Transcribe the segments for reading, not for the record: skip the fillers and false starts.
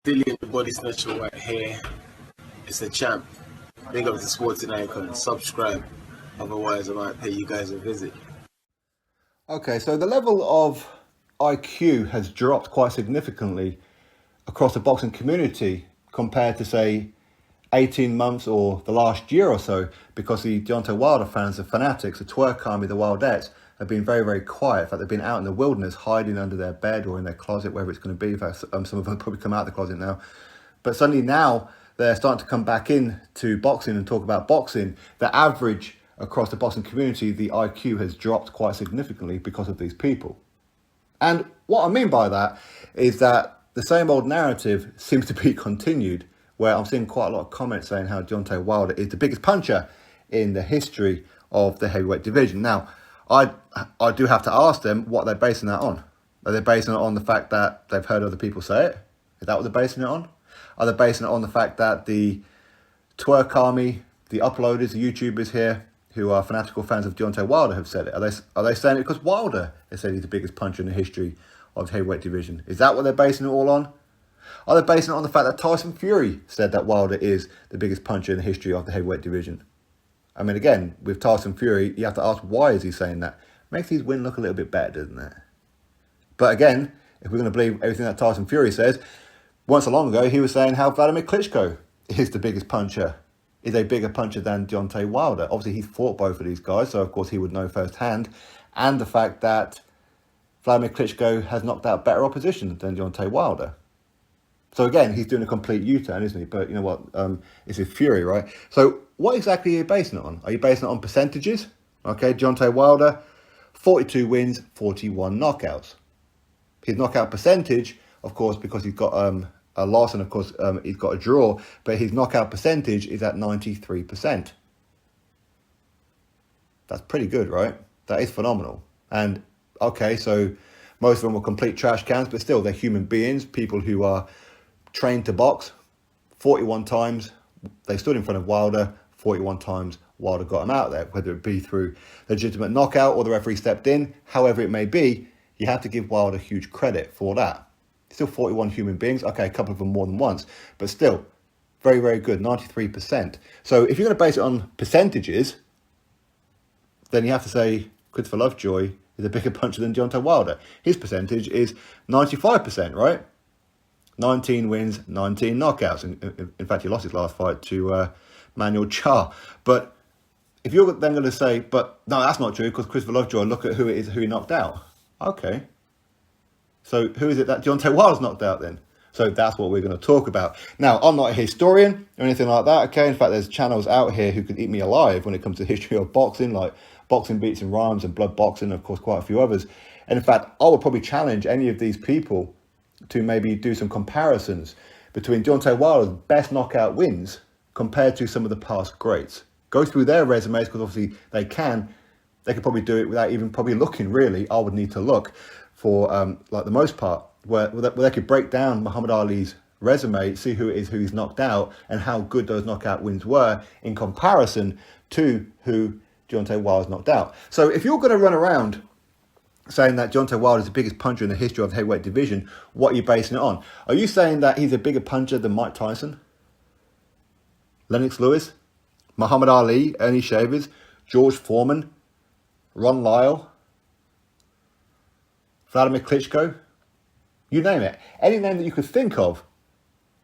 Dillian the Body Snatcher right here. It's a champ. Big up to Sporting Icon. Subscribe. Otherwise, I might pay you guys a visit. Okay, so the level of IQ has dropped quite significantly across the boxing community compared to, say, 18 months or the last year or so, because the Deontay Wilder fans, the fanatics, the twerk army, the Wildettes, have been very, very quiet. In fact, they've been out in the wilderness, hiding under their bed or in their closet, wherever it's going to be. In fact, some of them probably come out of the closet now. But suddenly now they're starting to come back in to boxing and talk about boxing. The average across the boxing community, the IQ has dropped quite significantly because of these people. And what I mean by that is that the same old narrative seems to be continued, where I'm seeing quite a lot of comments saying how Deontay Wilder is the biggest puncher in the history of the heavyweight division. Now, I do have to ask them what they're basing that on. Are they basing it on the fact that they've heard other people say it? Is that what they're basing it on? Are they basing it on the fact that the twerk army, the uploaders, the YouTubers here, who are fanatical fans of Deontay Wilder, have said it? Are they saying it because Wilder has said he's the biggest puncher in the history of the heavyweight division? Is that what they're basing it all on? Are they basing it on the fact that Tyson Fury said that Wilder is the biggest puncher in the history of the heavyweight division? I mean, again, with Tyson Fury, you have to ask, why is he saying that? Makes his win look a little bit better, doesn't it? But again, if we're going to believe everything that Tyson Fury says, once so long ago, he was saying how Vladimir Klitschko is the biggest puncher, is a bigger puncher than Deontay Wilder. Obviously, he's fought both of these guys, so of course he would know firsthand. And the fact that Vladimir Klitschko has knocked out better opposition than Deontay Wilder. So again, he's doing a complete U-turn, isn't he? But you know what? It's his Fury, right? So what exactly are you basing it on? Are you basing it on percentages? Okay, Deontay Wilder, 42 wins, 41 knockouts. His knockout percentage, of course, because he's got a loss and of course he's got a draw, but his knockout percentage is at 93%. That's pretty good, right? That is phenomenal. And okay, so most of them were complete trash cans, but still they're human beings, people who are trained to box. 41 times they stood in front of Wilder, 41 times Wilder got him out there, whether it be through legitimate knockout or the referee stepped in, however it may be, you have to give Wilder huge credit for that. Still 41 human beings, okay, a couple of them more than once, but still very, very good, 93%. So if you're going to base it on percentages, then you have to say Christopher Lovejoy is a bigger puncher than Deontay Wilder. His percentage is 95%, right? 19 wins, 19 knockouts. In fact, he lost his last fight to Manuel Char. But if you're then going to say, but no, that's not true because Christopher Lovejoy, look at who it is who he knocked out. Okay. So who is it that Deontay Wilder's knocked out then? So that's what we're going to talk about. Now, I'm not a historian or anything like that, okay? In fact, there's channels out here who could eat me alive when it comes to the history of boxing, like Boxing Beats and Rhymes and Blood Boxing, and of course, quite a few others. And in fact, I would probably challenge any of these people to maybe do some comparisons between Deontay Wilder's best knockout wins compared to some of the past greats. Go through their resumes, because obviously they could probably do it without even probably looking, really. I would need to look for, like the most part, where they could break down Muhammad Ali's resume, see who it is who he's knocked out, and how good those knockout wins were in comparison to who Deontay Wilder's knocked out. So if you're going to run around saying that Deontay Wilder is the biggest puncher in the history of the heavyweight division, what are you basing it on? Are you saying that he's a bigger puncher than Mike Tyson, Lennox Lewis, Muhammad Ali, Ernie Shavers, George Foreman, Ron Lyle, Vladimir Klitschko? You name it. Any name that you could think of,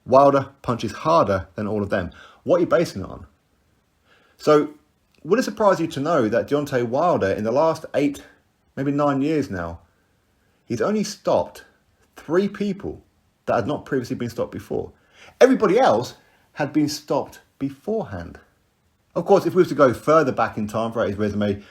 Wilder punches harder than all of them. What are you basing it on? So, would it surprise you to know that Deontay Wilder, in the last 8, maybe 9 years now, he's only stopped 3 people that had not previously been stopped before. Everybody else had been stopped beforehand. Of course, if we were to go further back in time throughout his resume,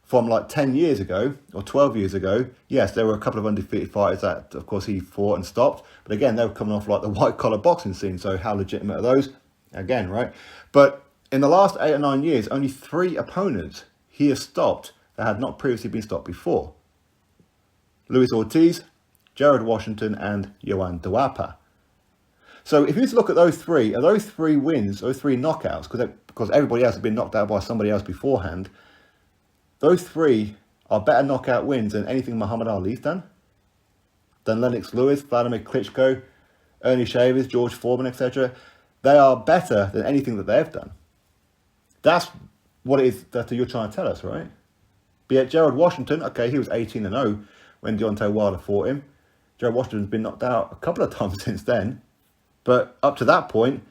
from like 10 years ago or 12 years ago, yes, there were a couple of undefeated fighters that, of course, he fought and stopped. But again, they were coming off like the white-collar boxing scene, so how legitimate are those? Again, right? But in the last 8 or 9 years, only 3 opponents he has stopped that had not previously been stopped before. Luis Ortiz, Jared Washington, and Joanne Duapa. So if you were to look at those 3, are those 3 wins, those 3 knockouts, because everybody else has been knocked out by somebody else beforehand, those 3 are better knockout wins than anything Muhammad Ali's done, than Lennox Lewis, Vladimir Klitschko, Ernie Shavers, George Foreman, etc. They are better than anything that they've done. That's what it is that you're trying to tell us, right? But yet Gerald Washington, okay, he was 18-0 when Deontay Wilder fought him. Gerald Washington's been knocked out a couple of times since then. But up to that point,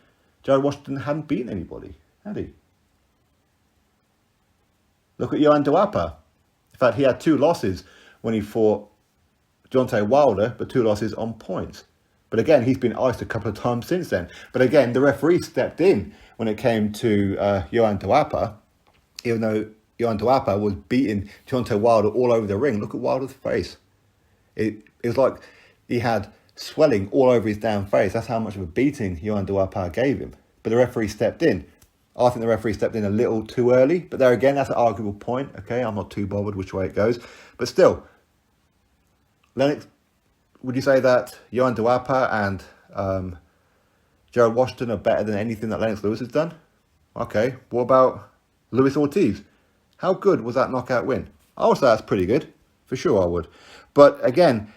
Gerald Washington hadn't beaten anybody, had he? Look at Johan Duapa. In fact, he had 2 losses when he fought Deontay Wilder, but 2 losses on points. But again, he's been iced a couple of times since then. But again, the referee stepped in when it came to Johan Duapa, even though Johan Duapa was beating Deontay Wilder all over the ring. Look at Wilder's face. It was like he had swelling all over his damn face. That's how much of a beating Johan Duapa gave him. But the referee stepped in. I think the referee stepped in a little too early. But there again, that's an arguable point. Okay, I'm not too bothered which way it goes. But still, Lennox, would you say that Johan Duapa and Gerald Washington are better than anything that Lennox Lewis has done? Okay, what about Luis Ortiz? How good was that knockout win? I would say that's pretty good. For sure I would. But again,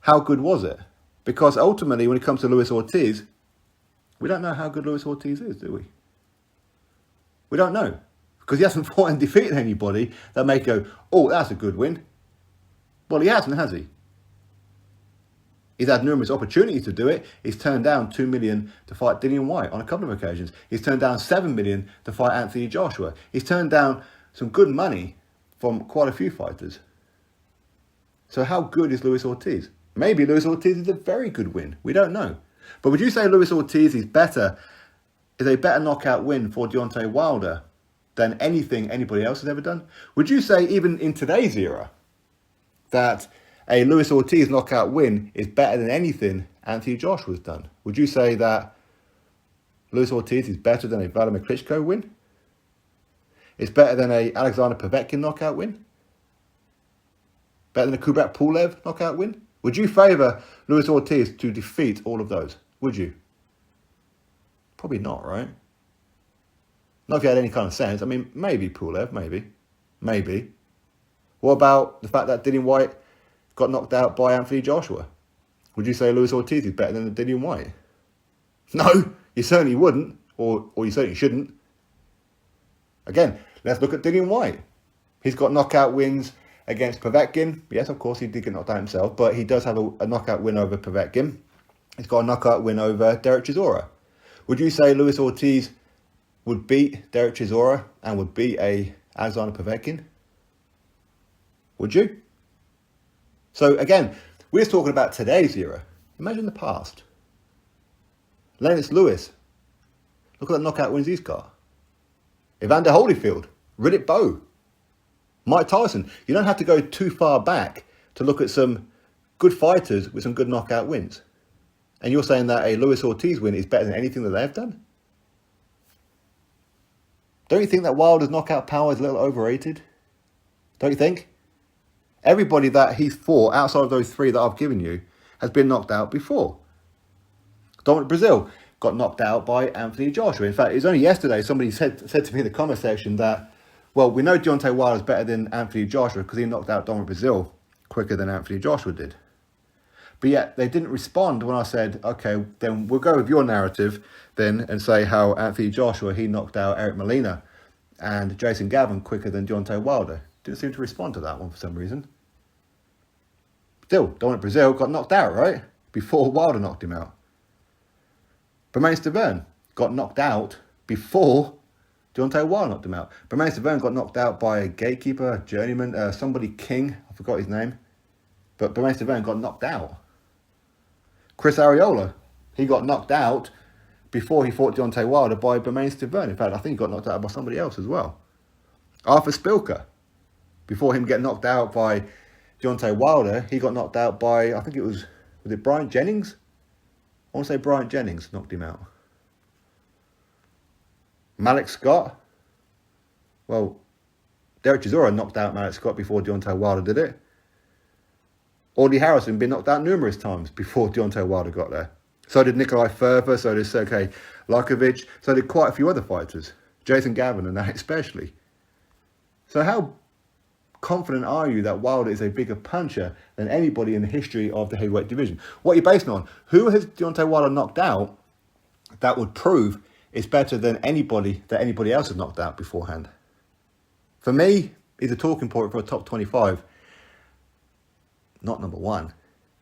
how good was it? Because ultimately, when it comes to Luis Ortiz, we don't know how good Luis Ortiz is, do we? We don't know. Because he hasn't fought and defeated anybody that may go, oh, that's a good win. Well, he hasn't, has he? He's had numerous opportunities to do it. He's turned down $2 million to fight Dillian Whyte on a couple of occasions. He's turned down $7 million to fight Anthony Joshua. He's turned down some good money from quite a few fighters. So how good is Luis Ortiz? Maybe Luis Ortiz is a very good win. We don't know. But would you say Luis Ortiz is a better knockout win for Deontay Wilder than anything anybody else has ever done? Would you say even in today's era that a Luis Ortiz knockout win is better than anything Anthony Joshua's done? Would you say that Luis Ortiz is better than a Vladimir Klitschko win? It's better than a Alexander Povetkin knockout win? Better than a Kubrat Pulev knockout win? Would you favour Luis Ortiz to defeat all of those? Would you? Probably not, right? Not if you had any kind of sense. I mean, maybe Pulev, maybe. What about the fact that Dillian Whyte got knocked out by Anthony Joshua? Would you say Luis Ortiz is better than Dillian Whyte? No, you certainly wouldn't, or you certainly shouldn't. Again, let's look at Dillian Whyte. He's got knockout wins against Povetkin. Yes, of course, he did get knocked out himself, but he does have a knockout win over Povetkin. He's got a knockout win over Derek Chisora. Would you say Luis Ortiz would beat Derek Chisora and would beat a Alexander Povetkin? Would you? So again, we're just talking about today's era. Imagine the past. Lennox Lewis. Look at the knockout wins he's got. Evander Holyfield. Riddick Bowe. Mike Tyson. You don't have to go too far back to look at some good fighters with some good knockout wins. And you're saying that a Luis Ortiz win is better than anything that they've done? Don't you think that Wilder's knockout power is a little overrated? Don't you think? Everybody that he's fought outside of those 3 that I've given you has been knocked out before. Dominic Brazil got knocked out by Anthony Joshua. In fact, it was only yesterday somebody said to me in the comment section that, well, we know Deontay Wilder is better than Anthony Joshua because he knocked out Dominic Brazil quicker than Anthony Joshua did. But yet they didn't respond when I said, okay, then we'll go with your narrative then and say how Anthony Joshua, he knocked out Eric Molina and Jason Gavin quicker than Deontay Wilder. Didn't seem to respond to that one for some reason. Still, Dominic Brazil got knocked out, right? Before Wilder knocked him out. Bermane Stiverne got knocked out before Deontay Wilder knocked him out. Bermane Stiverne got knocked out by a gatekeeper, journeyman, somebody King, I forgot his name. But Bermane Stiverne got knocked out. Chris Arreola, he got knocked out before he fought Deontay Wilder by Bermane Stiverne. In fact, I think he got knocked out by somebody else as well. Arthur Spilker, before him getting knocked out by Deontay Wilder, he got knocked out by, I think it was it Bryant Jennings? I want to say Bryant Jennings knocked him out. Malik Scott. Well, Derek Chisora knocked out Malik Scott before Deontay Wilder did it. Audley Harrison been knocked out numerous times before Deontay Wilder got there. So did Nikolai Ferber, so did Sergey Lakovic, so did quite a few other fighters. Jason Gavin and that especially. So how confident are you that Wilder is a bigger puncher than anybody in the history of the heavyweight division? What are you basing on? Who has Deontay Wilder knocked out that would prove it's better than anybody that anybody else has knocked out beforehand? For me, he's a talking point for a top 25. Not number one.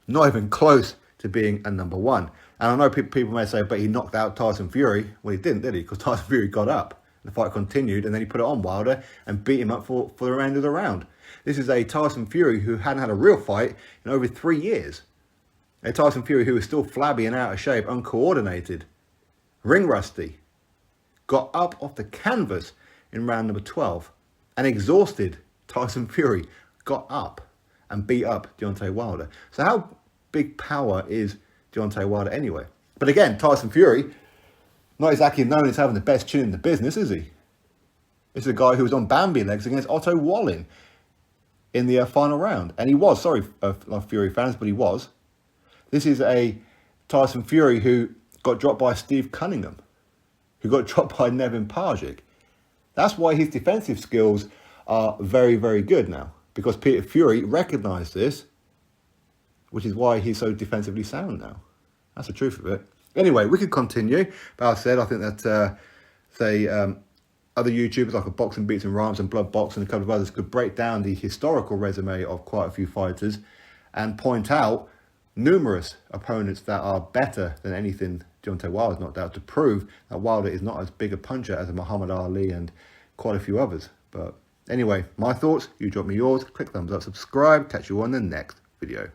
Not even close to being a number one. And I know people may say, but he knocked out Tyson Fury. Well, he didn't, did he? Because Tyson Fury got up. The fight continued, and then he put it on Wilder and beat him up for the remainder of the round. This is a Tyson Fury who hadn't had a real fight in over 3 years. A Tyson Fury who was still flabby and out of shape, uncoordinated, ring rusty, got up off the canvas in round number 12. An exhausted Tyson Fury got up and beat up Deontay Wilder. So how big power is Deontay Wilder anyway? But again, Tyson Fury, not exactly known as having the best chin in the business, is he? This is a guy who was on Bambi legs against Otto Wallin in the final round. And he was, sorry, Fury fans, but he was. This is a Tyson Fury who got dropped by Steve Cunningham, who got dropped by Nevin Pajic. That's why his defensive skills are very, very good now, because Peter Fury recognised this, which is why he's so defensively sound now. That's the truth of it. Anyway, we could continue, but as I said, I think that, other YouTubers like Boxing Beats and Rhymes and Blood Box and a couple of others could break down the historical resume of quite a few fighters and point out numerous opponents that are better than anything Deontay Wilder's knocked out to prove that Wilder is not as big a puncher as a Muhammad Ali and quite a few others. But anyway, my thoughts, you drop me yours, click thumbs up, subscribe, catch you on the next video.